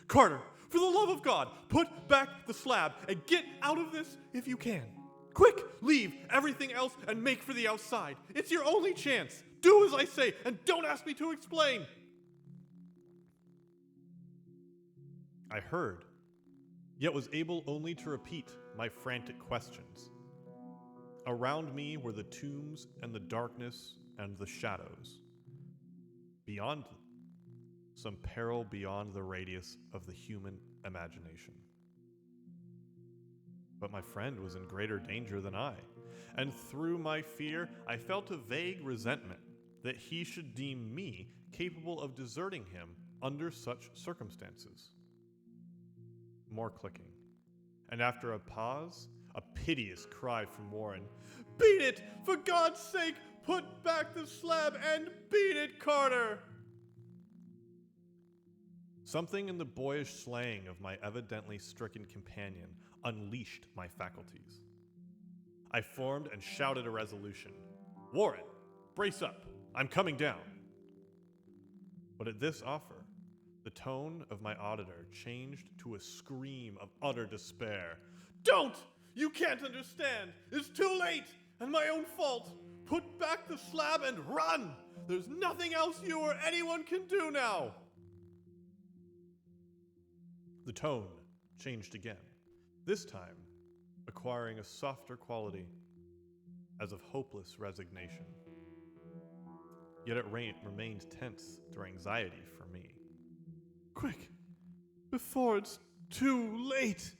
Carter, for the love of God, put back the slab and get out of this if you can. Quick, leave everything else and make for the outside. It's your only chance. Do as I say and don't ask me to explain. I heard, yet was able only to repeat my frantic questions. Around me were the tombs and the darkness and the shadows. Beyond them, some peril beyond the radius of the human imagination. But my friend was in greater danger than I, and through my fear I felt a vague resentment that he should deem me capable of deserting him under such circumstances. More clicking, and after a pause, a piteous cry from Warren. Beat it! For God's sake, put back the slab and beat it, Carter! Something in the boyish slang of my evidently stricken companion unleashed my faculties. I formed and shouted a resolution. "Warren, brace up! I'm coming down!" But at this offer, the tone of my auditor changed to a scream of utter despair. Don't! You can't understand! It's too late! And my own fault! Put back the slab and run! There's nothing else you or anyone can do now! The tone changed again, this time acquiring a softer quality, as of hopeless resignation. Yet it remained tense through anxiety for me. Quick, before it's too late!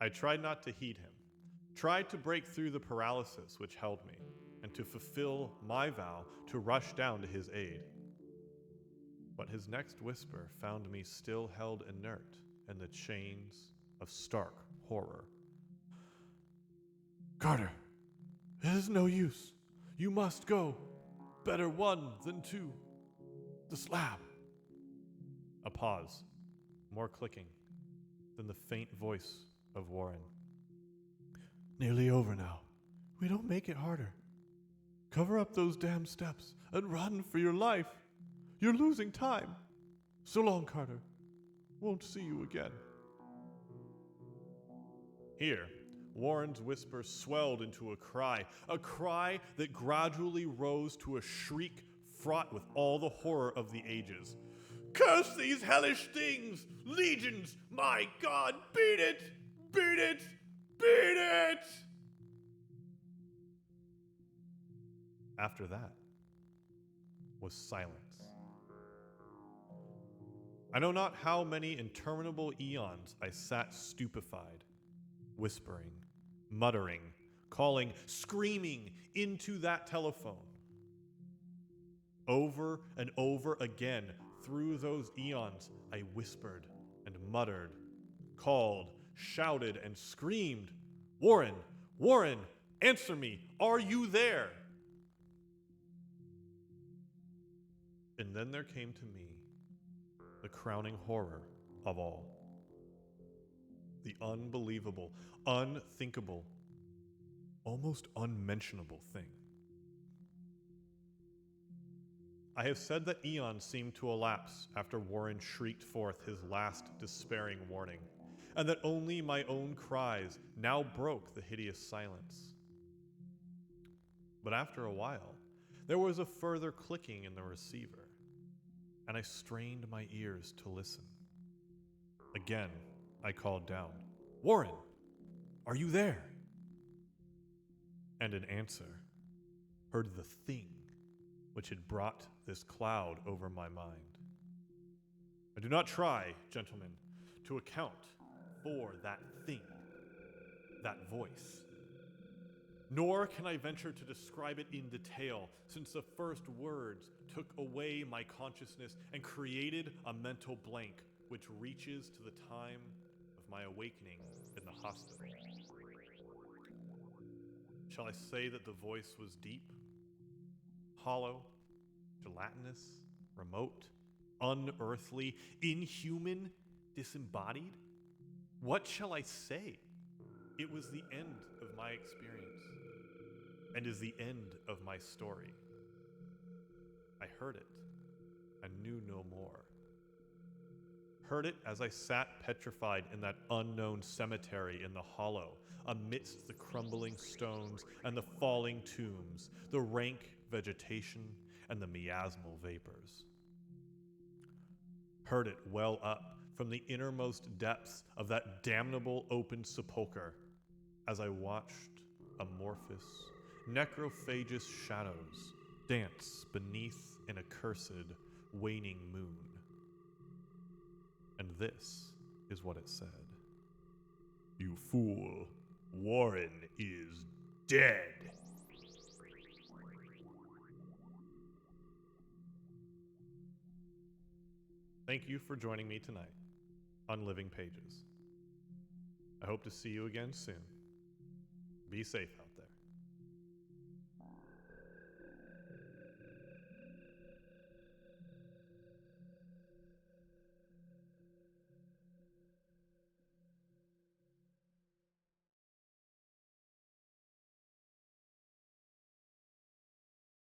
I tried not to heed him, tried to break through the paralysis which held me, and to fulfill my vow to rush down to his aid. But his next whisper found me still held inert in the chains of stark horror. Carter, it is no use. You must go. Better one than two. The slab. A pause, more clicking than the faint voice of Warren. Nearly over now. We don't make it harder. Cover up those damn steps and run for your life. You're losing time. So long, Carter. Won't see you again. Here, Warren's whisper swelled into a cry that gradually rose to a shriek fraught with all the horror of the ages. Curse these hellish things! Legions! My God, beat it! Beat it! Beat it! After that was silence. I know not how many interminable eons I sat stupefied, whispering, muttering, calling, screaming into that telephone. Over and over again through those eons, I whispered and muttered, called, shouted, and screamed, "Warren! Warren! Answer me! Are you there?" And then there came to me the crowning horror of all. The unbelievable, unthinkable, almost unmentionable thing. I have said that eons seemed to elapse after Warren shrieked forth his last despairing warning, and that only my own cries now broke the hideous silence. But after a while, there was a further clicking in the receiver, and I strained my ears to listen. Again, I called down, "Warren, are you there?" And in answer, heard the thing which had brought this cloud over my mind. I do not try, gentlemen, to account for that thing, that voice. Nor can I venture to describe it in detail, since the first words took away my consciousness and created a mental blank which reaches to the time of my awakening in the hospital. Shall I say that the voice was deep, hollow, gelatinous, remote, unearthly, inhuman, disembodied? What shall I say? It was the end of my experience, and is the end of my story. I heard it, and knew no more. Heard it as I sat petrified in that unknown cemetery in the hollow, amidst the crumbling stones and the falling tombs, the rank vegetation and the miasmal vapors. Heard it well up from the innermost depths of that damnable open sepulchre as I watched amorphous, necrophagous shadows dance beneath an accursed, waning moon. And this is what it said. "You fool, Warren is dead." Thank you for joining me tonight on Living Pages. I hope to see you again soon. Be safe,